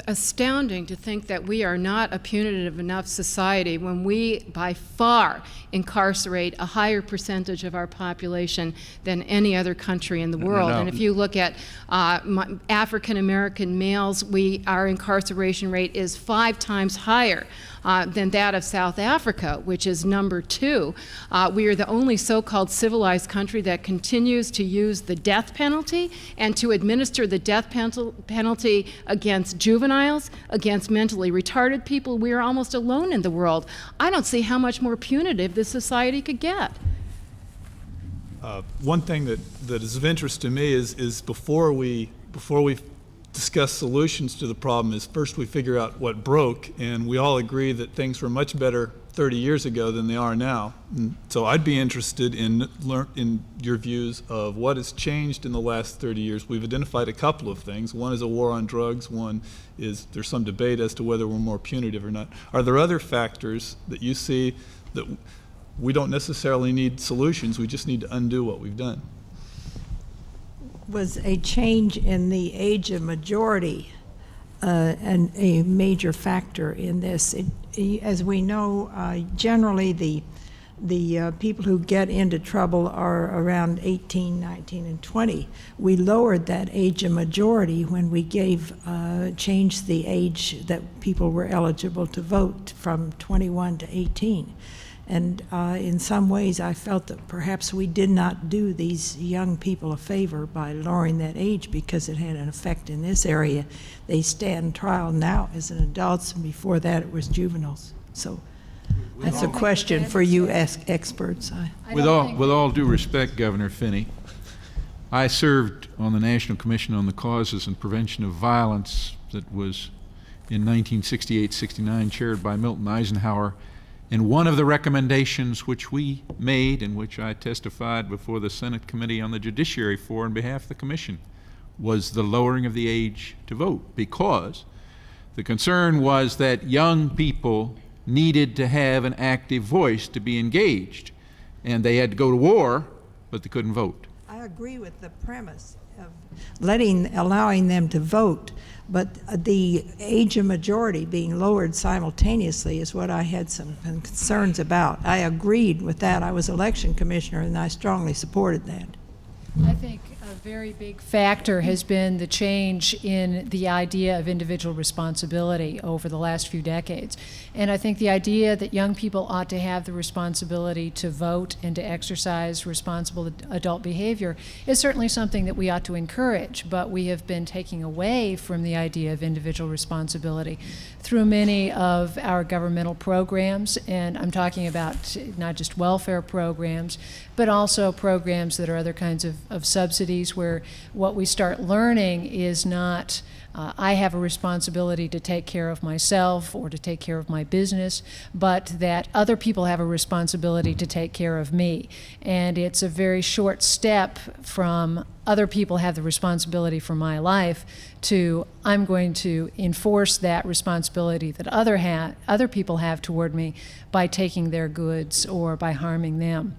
astounding to think that we are not a punitive enough society when we, by far, incarcerate a higher percentage of our population than any other country in the world. And if you look at African American males, our incarceration rate is 5 times higher than that of South Africa, which is number 2. We are the only so-called civilized country that continues to use the death penalty and to administer the death penalty against juveniles, against mentally retarded people. We are almost alone in the world. I don't see how much more punitive this society could get. One thing that is of interest to me is before we discuss solutions to the problem is first we figure out what broke, and we all agree that things were much better 30 years ago than they are now. And so I'd be interested in your views of what has changed in the last 30 years. We've identified a couple of things. One is a war on drugs. One is there's some debate as to whether we're more punitive or not. Are there other factors that you see that we don't necessarily need solutions, we just need to undo what we've done? Was a change in the age of majority and a major factor in this. As we know, generally the people who get into trouble are around 18, 19, and 20. We lowered that age of majority when we changed the age that people were eligible to vote from 21 to 18. And in some ways, I felt that perhaps we did not do these young people a favor by lowering that age, because it had an effect in this area. They stand trial now as an adults, and before that it was juveniles. So that's a question for you experts. With all due respect, Governor Finney, I served on the National Commission on the Causes and Prevention of Violence that was in 1968-69 chaired by Milton Eisenhower. And one of the recommendations which we made, and which I testified before the Senate Committee on the Judiciary for on behalf of the Commission, was the lowering of the age to vote, because the concern was that young people needed to have an active voice to be engaged, and they had to go to war, but they couldn't vote. I agree with the premise of allowing them to vote, but the age of majority being lowered simultaneously is what I had some concerns about. I agreed with that. I was election commissioner, and I strongly supported that. I think a very big factor has been the change in the idea of individual responsibility over the last few decades. And I think the idea that young people ought to have the responsibility to vote and to exercise responsible adult behavior is certainly something that we ought to encourage, but we have been taking away from the idea of individual responsibility through many of our governmental programs, and I'm talking about not just welfare programs, but also programs that are other kinds of subsidies, where what we start learning is not I have a responsibility to take care of myself or to take care of my business, but that other people have a responsibility to take care of me. And it's a very short step from other people have the responsibility for my life to I'm going to enforce that responsibility that other people have toward me by taking their goods or by harming them.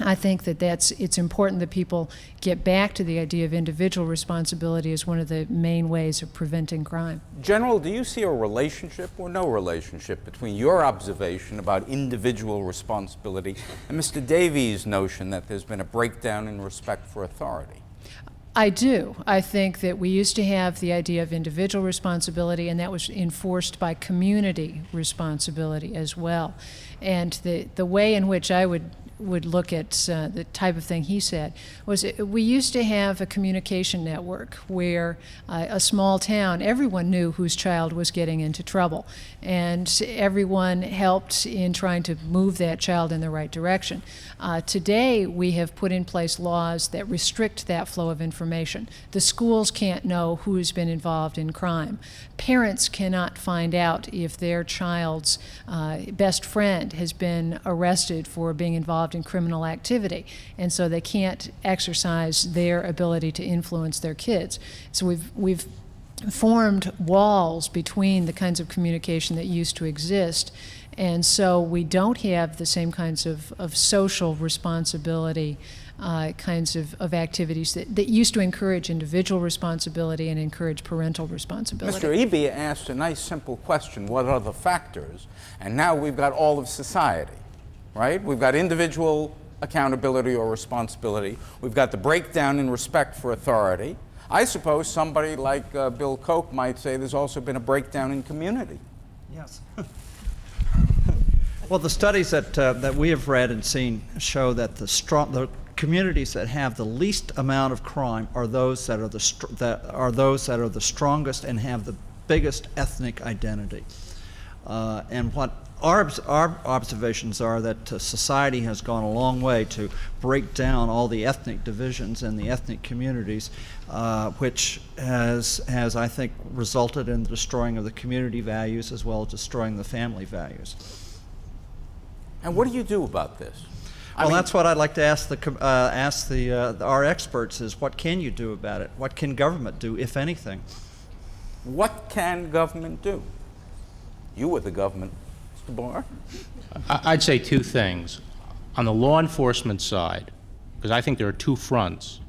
I think that it's important that people get back to the idea of individual responsibility as one of the main ways of preventing crime. General, do you see a relationship or no relationship between your observation about individual responsibility and Mr. Davies' notion that there's been a breakdown in respect for authority? I do. I think that we used to have the idea of individual responsibility, and that was enforced by community responsibility as well. And the way in which I would look at the type of thing he said was we used to have a communication network where a small town, everyone knew whose child was getting into trouble, and everyone helped in trying to move that child in the right direction. Today we have put in place laws that restrict that flow of information. The schools can't know who's been involved in crime. Parents cannot find out if their child's best friend has been arrested for being involved in criminal activity, and so they can't exercise their ability to influence their kids. So we've formed walls between the kinds of communication that used to exist, And so we don't have the same kinds of social responsibility kinds of activities that used to encourage individual responsibility and encourage parental responsibility. Mr. Eby asked a nice simple question, what are the factors? And now we've got all of society, right? We've got individual accountability or responsibility. We've got the breakdown in respect for authority. I suppose somebody like Bill Koch might say there's also been a breakdown in community. Yes. Well, the studies that we have read and seen show that the communities that have the least amount of crime are those that are the strongest and have the biggest ethnic identity. And what our observations are that society has gone a long way to break down all the ethnic divisions in the ethnic communities, which has, I think, resulted in the destroying of the community values as well as destroying the family values. And what do you do about this? Well, that's what I'd like to ask our experts is what can you do about it? What can government do, if anything? What can government do? You were the government, Mr. Barr. I'd say two things. On the law enforcement side, because I think there are two fronts.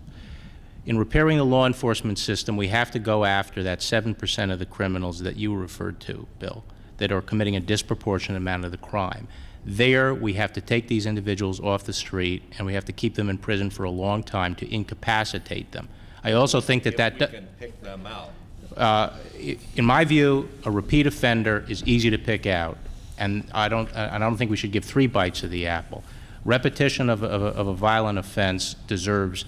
In repairing the law enforcement system, we have to go after that 7% of the criminals that you referred to, Bill, that are committing a disproportionate amount of the crime. There, we have to take these individuals off the street, and we have to keep them in prison for a long time to incapacitate them. I also think that we can pick them out. In my view, a repeat offender is easy to pick out, and I don't think we should give 3 bites of the apple. Repetition of a violent offense deserves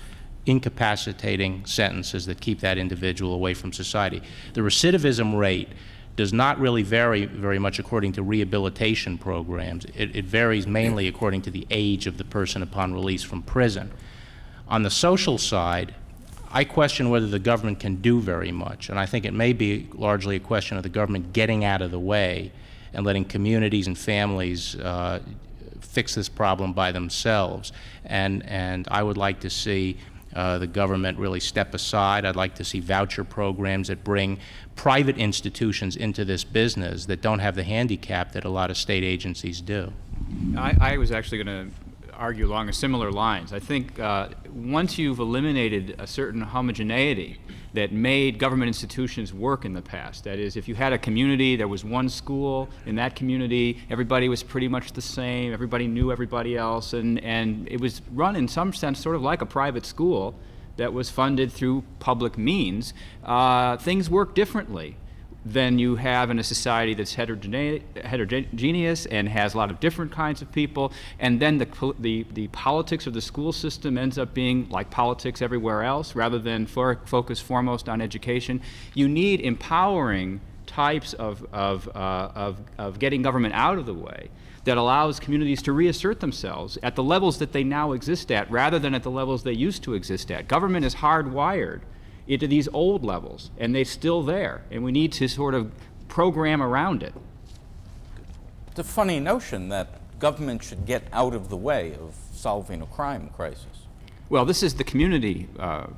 incapacitating sentences that keep that individual away from society. The recidivism rate does not really vary very much according to rehabilitation programs. It varies mainly according to the age of the person upon release from prison. On the social side, I question whether the government can do very much, and I think it may be largely a question of the government getting out of the way and letting communities and families fix this problem by themselves. And I would like to see the government really step aside. I'd like to see voucher programs that bring private institutions into this business that don't have the handicap that a lot of state agencies do. I was actually going to argue along similar lines. I think once you've eliminated a certain homogeneity that made government institutions work in the past, that is, if you had a community, there was one school in that community, everybody was pretty much the same, everybody knew everybody else, and it was run in some sense sort of like a private school that was funded through public means, things work differently than you have in a society that's heterogeneous and has a lot of different kinds of people, and then the politics of the school system ends up being like politics everywhere else rather than focus foremost on education. You need empowering types of getting government out of the way that allows communities to reassert themselves at the levels that they now exist at rather than at the levels they used to exist at. Government is hardwired into these old levels, and they're still there, and we need to sort of program around it. It's a funny notion that government should get out of the way of solving a crime crisis. Well, this is the community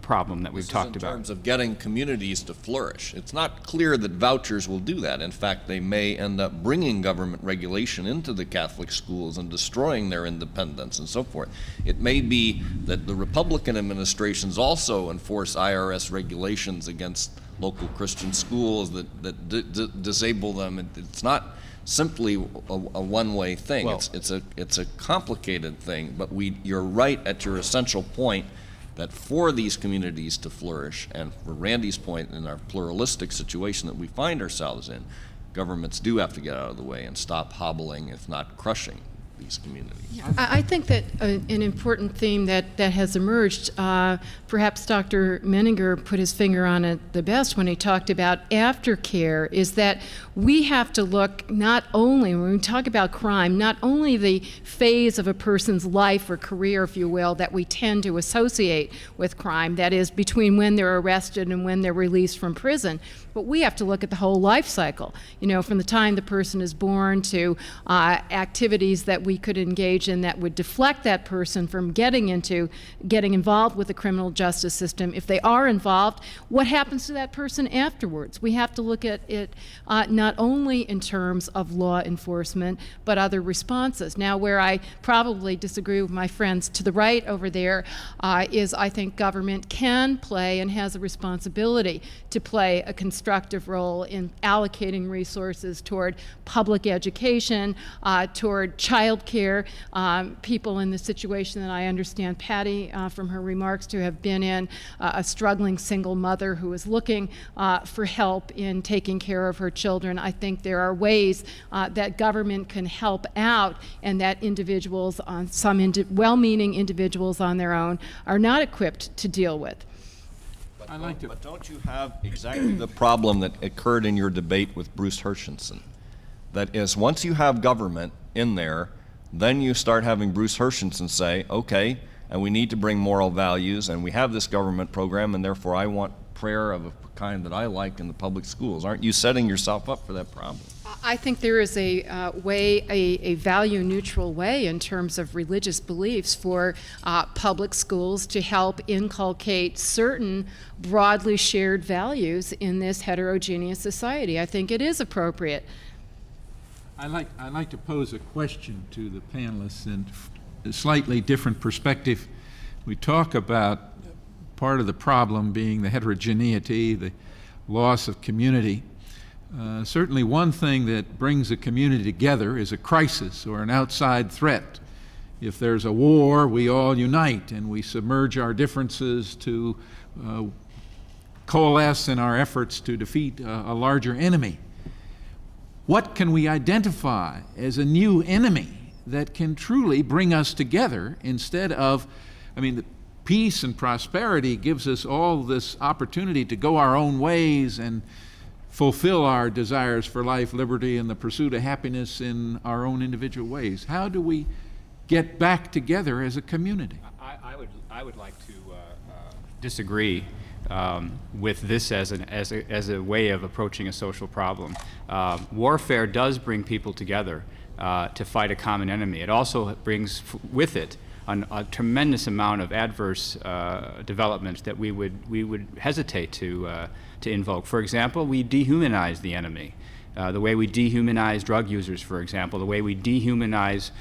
problem that we've talked about. In terms of getting communities to flourish. It's not clear that vouchers will do that. In fact, they may end up bringing government regulation into the Catholic schools and destroying their independence and so forth. It may be that the Republican administrations also enforce IRS regulations against local Christian schools that disable them. It's not simply a one-way thing. Well, it's a complicated thing, but you're right at your essential point that for these communities to flourish, and for Randy's point in our pluralistic situation that we find ourselves in, governments do have to get out of the way and stop hobbling, if not crushing, these communities. I think that an important theme that has emerged, perhaps Dr. Menninger put his finger on it the best when he talked about aftercare, is that we have to look not only, when we talk about crime, not only the phase of a person's life or career, if you will, that we tend to associate with crime, that is between when they're arrested and when they're released from prison, but we have to look at the whole life cycle, from the time the person is born to activities that we we could engage in that would deflect that person from getting involved with the criminal justice system. If they are involved, what happens to that person afterwards? We have to look at it not only in terms of law enforcement, but other responses. Now, where I probably disagree with my friends to the right over there is I think government can play and has a responsibility to play a constructive role in allocating resources toward public education, toward child care. People in the situation that I understand Patty from her remarks to have been in, a struggling single mother who is looking for help in taking care of her children. I think there are ways that government can help out, and that individuals, well-meaning individuals on their own, are not equipped to deal with. But don't you have exactly the problem that occurred in your debate with Bruce Hershenson? That is, once you have government in there, then you start having Bruce Hershenson say, okay, and we need to bring moral values, and we have this government program, and therefore I want prayer of a kind that I like in the public schools. Aren't you setting yourself up for that problem? I think there is a value-neutral way in terms of religious beliefs for public schools to help inculcate certain broadly shared values in this heterogeneous society. I think it is appropriate. I'd like to pose a question to the panelists in a slightly different perspective. We talk about part of the problem being the heterogeneity, the loss of community. Certainly one thing that brings a community together is a crisis or an outside threat. If there's a war, we all unite and we submerge our differences to coalesce in our efforts to defeat a larger enemy. What can we identify as a new enemy that can truly bring us together instead of, the peace and prosperity gives us all this opportunity to go our own ways and fulfill our desires for life, liberty, and the pursuit of happiness in our own individual ways. How do we get back together as a community? I would like to disagree with this as a way of approaching a social problem. Warfare does bring people together to fight a common enemy. It also brings with it a tremendous amount of adverse developments that we would hesitate to invoke. For example, we dehumanize the enemy. The way we dehumanize drug users, for example, the way we dehumanize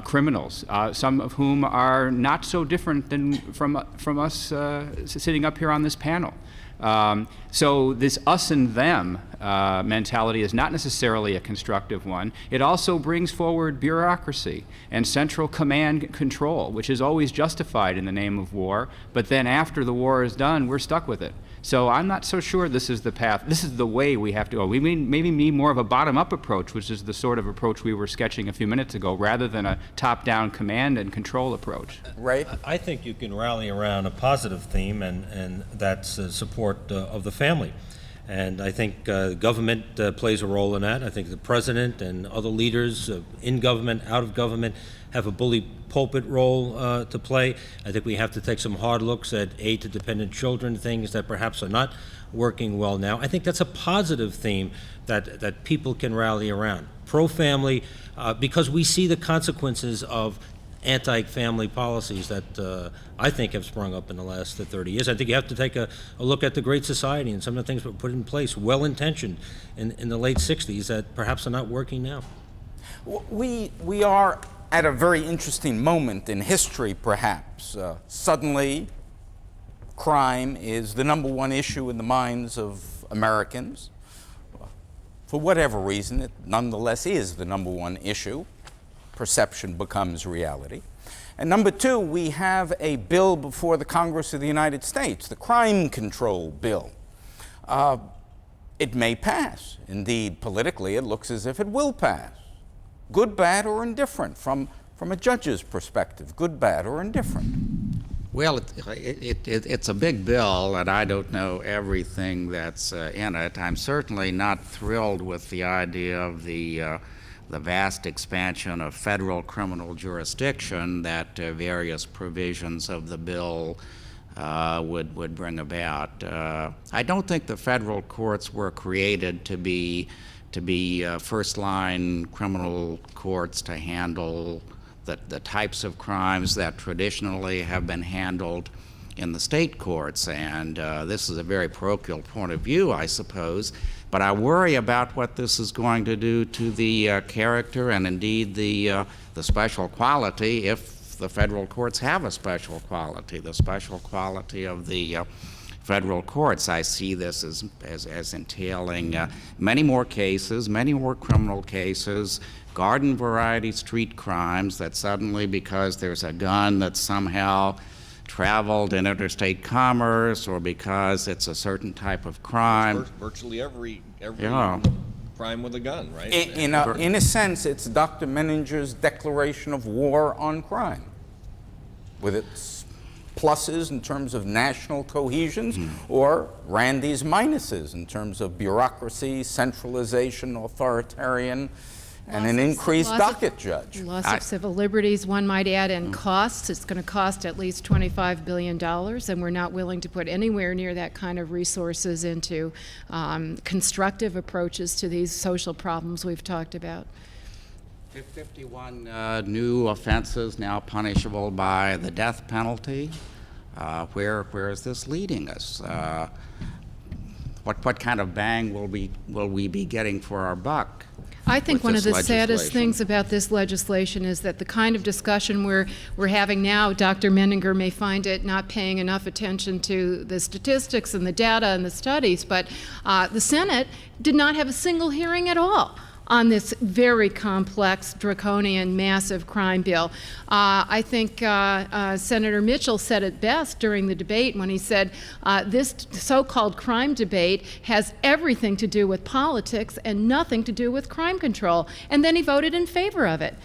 criminals, some of whom are not so different than from us sitting up here on this panel. So this us and them mentality is not necessarily a constructive one. It also brings forward bureaucracy and central command control, which is always justified in the name of war, but then after the war is done, we're stuck with it. So I'm not so sure this is the path, this is the way we have to go. We maybe need more of a bottom-up approach, which is the sort of approach we were sketching a few minutes ago, rather than a top-down command and control approach. Right? I think you can rally around a positive theme, and that's support of the family. And I think government plays a role in that. I think the president and other leaders in government, out of government, have a bully pulpit role to play. I think we have to take some hard looks at aid to dependent children, things that perhaps are not working well now. I think that's a positive theme that people can rally around. Pro-family, because we see the consequences of anti-family policies that I think have sprung up in the last 30 years. I think you have to take a look at the Great Society and some of the things that were put in place, well-intentioned in the late 60s, that perhaps are not working now. We are at a very interesting moment in history, perhaps. Suddenly, crime is the #1 issue in the minds of Americans. For whatever reason, it nonetheless is the #1 issue. Perception becomes reality. And #2, we have a bill before the Congress of the United States, the Crime Control Bill. It may pass. Indeed, politically, it looks as if it will pass. Good, bad, or indifferent from a judge's perspective, good, bad, or indifferent? Well, it's a big bill, and I don't know everything that's in it. I'm certainly not thrilled with the idea of the vast expansion of federal criminal jurisdiction that various provisions of the bill would bring about. I don't think the federal courts were created to be to be first-line criminal courts to handle the types of crimes that traditionally have been handled in the state courts. And this is a very parochial point of view, I suppose, but I worry about what this is going to do to the character and indeed the special quality, if the federal courts have a special quality, the special quality of the federal courts. I see this as entailing many more cases, many more criminal cases, garden variety street crimes that suddenly, because there's a gun that somehow traveled in interstate commerce, or because it's a certain type of crime. Virtually every Yeah. crime with a gun, right? In a sense, it's Dr. Menninger's declaration of war on crime, with its pluses in terms of national cohesions, or Randy's minuses in terms of bureaucracy, centralization, authoritarian, and an increased docket judge. Loss of civil liberties, one might add, and costs. It's going to cost at least $25 billion, and we're not willing to put anywhere near that kind of resources into constructive approaches to these social problems we've talked about. 51 new offenses now punishable by the death penalty. Where is this leading us? What kind of bang will we be getting for our buck? I think one of the saddest things about this legislation is that the kind of discussion we're having now, Dr. Menninger may find it not paying enough attention to the statistics and the data and the studies, but the Senate did not have a single hearing at all on this very complex, draconian, massive crime bill. I think Senator Mitchell said it best during the debate when he said this so-called crime debate has everything to do with politics and nothing to do with crime control. And then he voted in favor of it.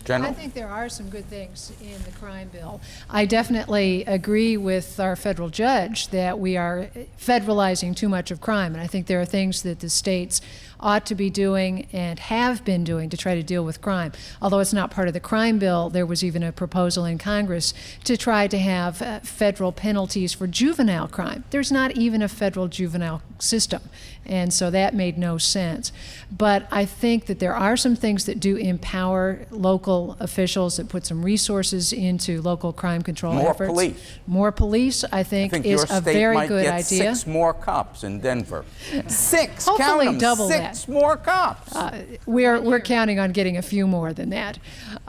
General? I think there are some good things in the crime bill. I definitely agree with our federal judge that we are federalizing too much of crime, and I think there are things that the states ought to be doing and have been doing to try to deal with crime. Although it's not part of the crime bill, there was even a proposal in Congress to try to have federal penalties for juvenile crime. There's not even a federal juvenile system, and so that made no sense. But I think that there are some things that do empower local officials, that put some resources into local crime control efforts. More police. More police, I think is a very good idea. Your state might get 6 more cops in Denver. 6, Hopefully count them, double 6 more cops. We're counting on getting a few more than that.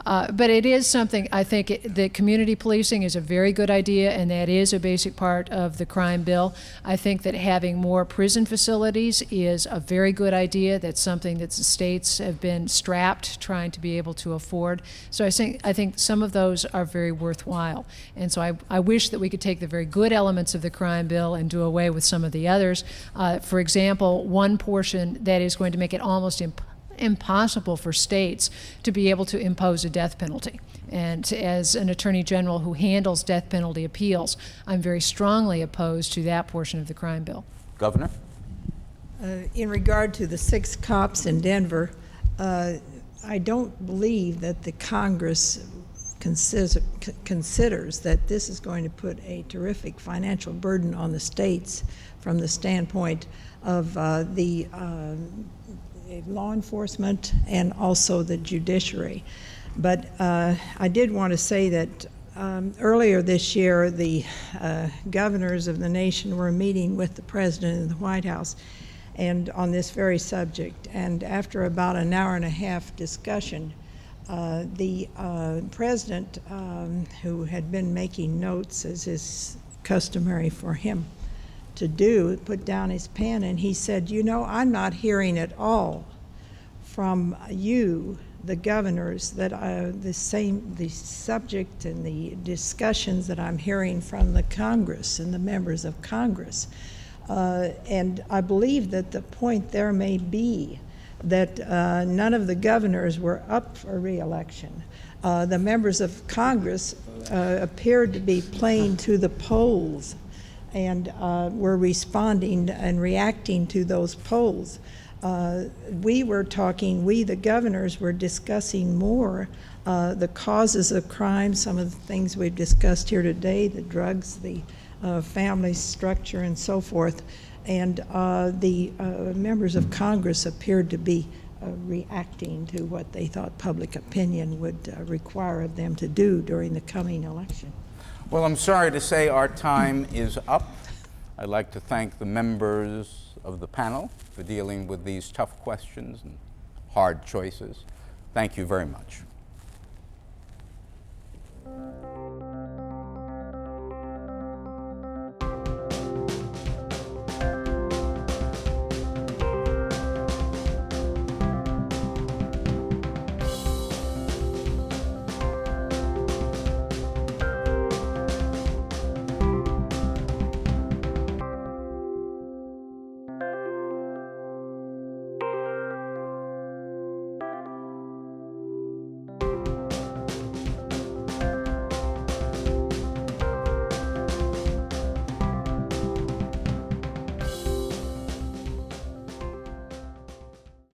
But it is something, I think, that community policing is a very good idea, and that is a basic part of the crime bill. I think that having more prison facilities is a very good idea. That's something that the states have been strapped trying to be able to afford. So I think some of those are very worthwhile. And so I wish that we could take the very good elements of the crime bill and do away with some of the others. For example, one portion that is going to make it almost impossible for states to be able to impose a death penalty. And as an attorney general who handles death penalty appeals, I'm very strongly opposed to that portion of the crime bill. Governor? In regard to the 6 cops in Denver, I don't believe that the Congress considers that this is going to put a terrific financial burden on the states from the standpoint of the law enforcement and also the judiciary. But I did want to say that earlier this year, the governors of the nation were meeting with the president in the White House and on this very subject. And after about an hour and a half discussion, the president, who had been making notes, as is customary for him to do, put down his pen and he said, "You know, I'm not hearing at all from you, the governors, that the subject and the discussions that I'm hearing from the Congress and the members of Congress." And I believe that the point there may be that none of the governors were up for re-election. The members of Congress appeared to be playing to the polls and were responding and reacting to those polls. We, the governors, were discussing more the causes of crime, some of the things we've discussed here today, the drugs, the family structure, and so forth. And the members of Congress appeared to be reacting to what they thought public opinion would require of them to do during the coming election. Well, I'm sorry to say our time is up. I'd like to thank the members of the panel for dealing with these tough questions and hard choices. Thank you very much.